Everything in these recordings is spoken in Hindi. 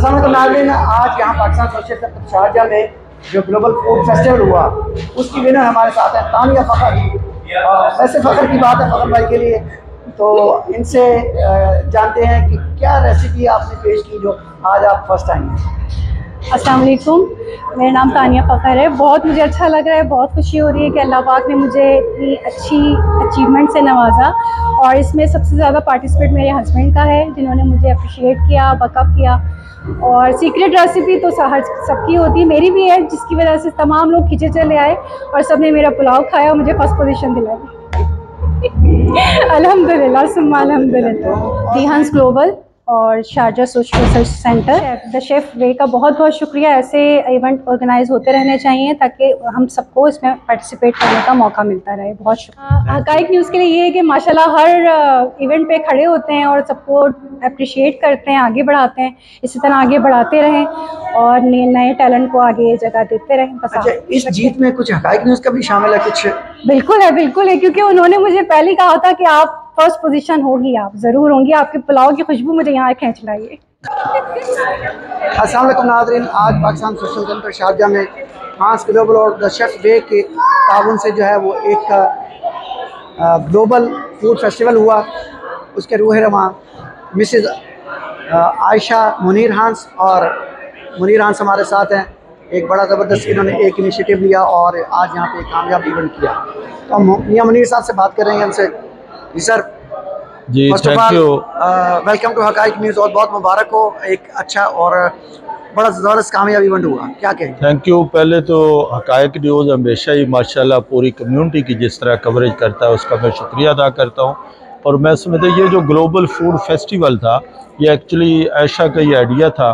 अस्सलाम वालेकुम नाज़रीन, आज यहाँ पाकिस्तान सोशल सेंटर शारजाह में जो ग्लोबल फूड फेस्टिवल हुआ उसकी विनर हमारे साथ है तानिया फ़खर। वैसे फ़खर की बात है फ़खर भाई के लिए, तो इनसे जानते हैं कि क्या रेसिपी आपने पेश की जो आज आप फर्स्ट आई हैं। अस्सलाम वालेकुम, मेरा नाम तानिया फ़खर है। बहुत मुझे अच्छा लग रहा है, बहुत खुशी हो रही है कि अल्लाह पाक ने मुझे इतनी अच्छी अचीवमेंट से नवाजा। और इसमें सबसे ज़्यादा पार्टिसिपेट मेरे हस्बैंड का है, जिन्होंने मुझे अप्रिशिएट किया, बकअप किया। और सीक्रेट रेसिपी तो सबकी होती है, मेरी भी है, जिसकी वजह से तमाम लोग खींचे चले आए और सब ने मेरा पुलाव खाया और मुझे फर्स्ट पोजीशन दिलाई। अल्हम्दुलिल्लाह सुम्मा अल्हम्दुलिल्लाह। रिहांस ग्लोबल और Sharjah social research centre the chef way का बहुत बहुत शुक्रिया। ऐसे इवेंट ऑर्गेनाइज होते रहने चाहिए ताकि हम सबको इसमें पार्टिसिपेट करने का मौका मिलता रहे। बहुत शुक्रिया। हकाइक न्यूज़ के लिए ये है कि माशाल्लाह हर इवेंट पे खड़े होते हैं और सबको अप्रिशिएट करते हैं, आगे बढ़ाते हैं। इसी तरह आगे बढ़ाते रहें और नए टैलेंट को आगे जगह देते रहें। बस। अच्छा, इस जीत में कुछ हकाइक न्यूज़ का भी शामिल है कुछ? बिल्कुल है, क्योंकि उन्होंने मुझे पहले ही कहा था कि आप फर्स्ट पोजीशन होगी, आप ज़रूर होंगी, आपके पुलाव की खुशबू मुझे यहाँ खींच लाई। अस्सलाम वालेकुम नाज़रीन, आज पाकिस्तान सोशल सेंटर शारजाह में हांस ग्लोबल और द शेफ़ वे के ताउन से जो है वो एक ग्लोबल फूड फेस्टिवल हुआ। उसके रूह रवां मिसेज़ आयशा मुनीर हांस, और मुनीर हांस हमारे साथ हैं। एक बड़ा ज़बरदस्त इन्होंने एक इनिशिएटिव लिया और आज यहाँ पे एक कामयाब इवेंट किया। तो हम मियां मुनीर साहब से बात करेंगे उनसे। जी सर, जी thank you, welcome to Haqaiq news और बहुत मुबारक हो, एक अच्छा और बड़ा ज़बरदस्त कामयाब इवेंट हुआ, क्या कहें? Thank you. पहले तो हकाइक न्यूज़ हमेशा ही माशाल्लाह पूरी कम्युनिटी की जिस तरह कवरेज करता है उसका मैं शुक्रिया अदा करता हूँ। और मैं समझता ये जो ग्लोबल फूड फेस्टिवल था ये एक्चुअली ऐशा का ही आइडिया था,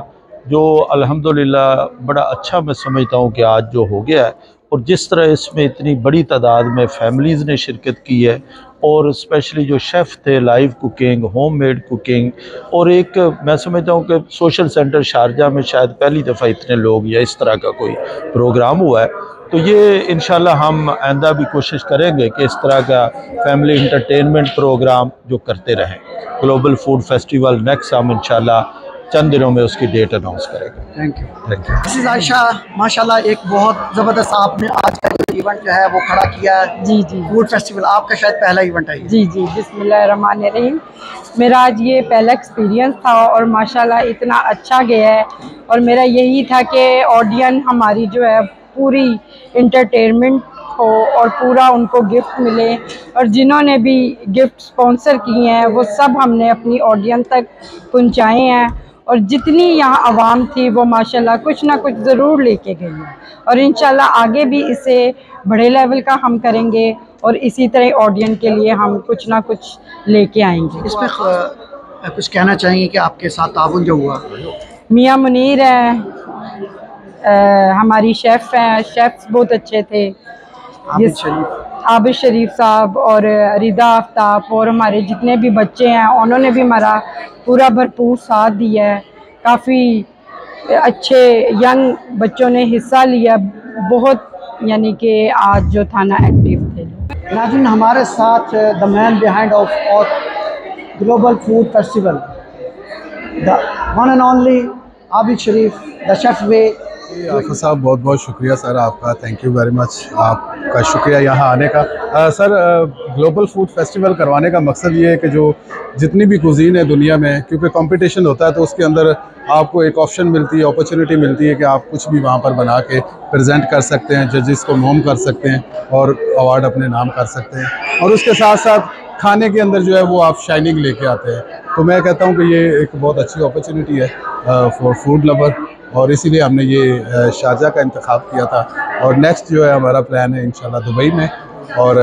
जो अल्हम्दुलिल्लाह बड़ा अच्छा मैं समझता हूँ कि आज जो हो गया है। और जिस तरह इसमें इतनी बड़ी तादाद में फैमिलीज़ ने शिरकत की है और स्पेशली जो शेफ़ थे, लाइव कुकिंग, होममेड कुकिंग, और एक मैं समझता हूँ कि सोशल सेंटर शारजाह में शायद पहली दफ़ा इतने लोग या इस तरह का कोई प्रोग्राम हुआ है। तो ये इंशाल्लाह हम आइंदा भी कोशिश करेंगे कि इस तरह का फैमिली इंटरटेनमेंट प्रोग्राम जो करते रहें। ग्लोबल फूड फेस्टिवल नेक्स्ट हम इंशाल्लाह चंद दिनों में उसकी डेट अनाउंस करेंगे। Thank you. मिसेज़ आयशा, माशाल्लाह एक बहुत ज़बरदस्त आपने आज का जो इवेंट जो है वो खड़ा किया है। जी। फूड फेस्टिवल आपका शायद पहला इवेंट है। जी, बिस्मिल्लाहिर्रहमानिर्रहीम। मेरा आज ये पहला एक्सपीरियंस था और माशाल्लाह इतना अच्छा गया है। और मेरा यही था कि ऑडियंस हमारी जो है पूरी इंटरटेनमेंट हो और पूरा उनको गिफ्ट मिले। और जिन्होंने भी गिफ्ट स्पॉन्सर किए हैं वो सब हमने अपनी ऑडियंस तक पहुँचाए हैं। और जितनी यहाँ आवाम थी वो माशाल्लाह कुछ ना कुछ ज़रूर लेके गई है। और इंशाल्लाह आगे भी इसे बड़े लेवल का हम करेंगे और इसी तरह ऑडियंस के लिए हम कुछ ना कुछ लेके आएंगे। इसमें कुछ कहना चाहेंगे कि आपके साथ ताउन जो हुआ? मियां मुनीर है, हमारी शेफ़ हैं, शेफ़्स बहुत अच्छे थे, आबिद शरीफ साहब और रिदा आफ्ताब, और हमारे जितने भी बच्चे हैं उन्होंने भी हमारा पूरा भरपूर साथ दिया है। काफ़ी अच्छे यंग बच्चों ने हिस्सा लिया, बहुत यानी कि आज जो था ना एक्टिव थे। नाज़रीन, हमारे साथ the man behind of global food festival, the one and only Abid Sharif, the chef way. Aafa साहब, बहुत बहुत शुक्रिया सर आपका, थैंक यू वेरी मच, आपका शुक्रिया यहाँ आने का। सर, ग्लोबल फूड फेस्टिवल करवाने का मकसद ये है कि जो जितनी भी कुजीन है दुनिया में, क्योंकि कंपटीशन होता है तो उसके अंदर आपको एक ऑप्शन मिलती है, अपॉर्चुनिटी मिलती है कि आप कुछ भी वहाँ पर बना के प्रेजेंट कर सकते हैं, जजेस को नॉम कर सकते हैं और अवार्ड अपने नाम कर सकते हैं। और उसके साथ साथ खाने के अंदर जो है वो आप शाइनिंग लेके आते हैं। तो मैं कहता हूँ कि ये एक बहुत अच्छी अपॉर्चुनिटी है फॉर फूड लवर, और इसीलिए हमने ये शारजाह का इंतखाब किया था। और नेक्स्ट जो है हमारा प्लान है इंशाल्लाह दुबई में, और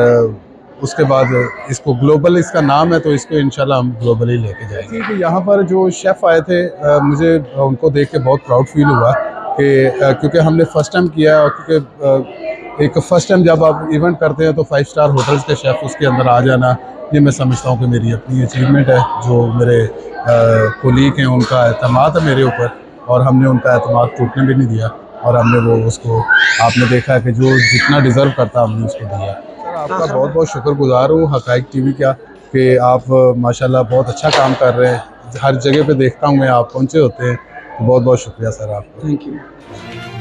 उसके बाद इसको ग्लोबल इसका नाम है तो इसको इंशाल्लाह हम ग्लोबल ही लेके जाएंगे। कि यहाँ पर जो शेफ़ आए थे, मुझे उनको देख के बहुत प्राउड फील हुआ कि क्योंकि हमने फ़र्स्ट टाइम किया है। और क्योंकि एक फ़र्स्ट टाइम जब आप इवेंट करते हैं तो 5 स्टार होटल्स के शेफ़ उसके अंदर आ जाना, ये मैं समझता हूँ कि मेरी अपनी अचीवमेंट है। जो मेरे कोलीग हैं उनका एतमाद है मेरे ऊपर, और हमने उनका एतमाद टूटने भी नहीं दिया, और हमने वो उसको आपने देखा कि जो जितना डिज़र्व करता हमने उसको दिया। सर, आपका बहुत बहुत शुक्रगुजार हूँ हकाइक टीवी का कि आप माशाल्लाह बहुत अच्छा काम कर रहे हैं। हर जगह पे देखता हूँ मैं, आप पहुँचे होते हैं तो बहुत बहुत शुक्रिया सर आपका। Thank you.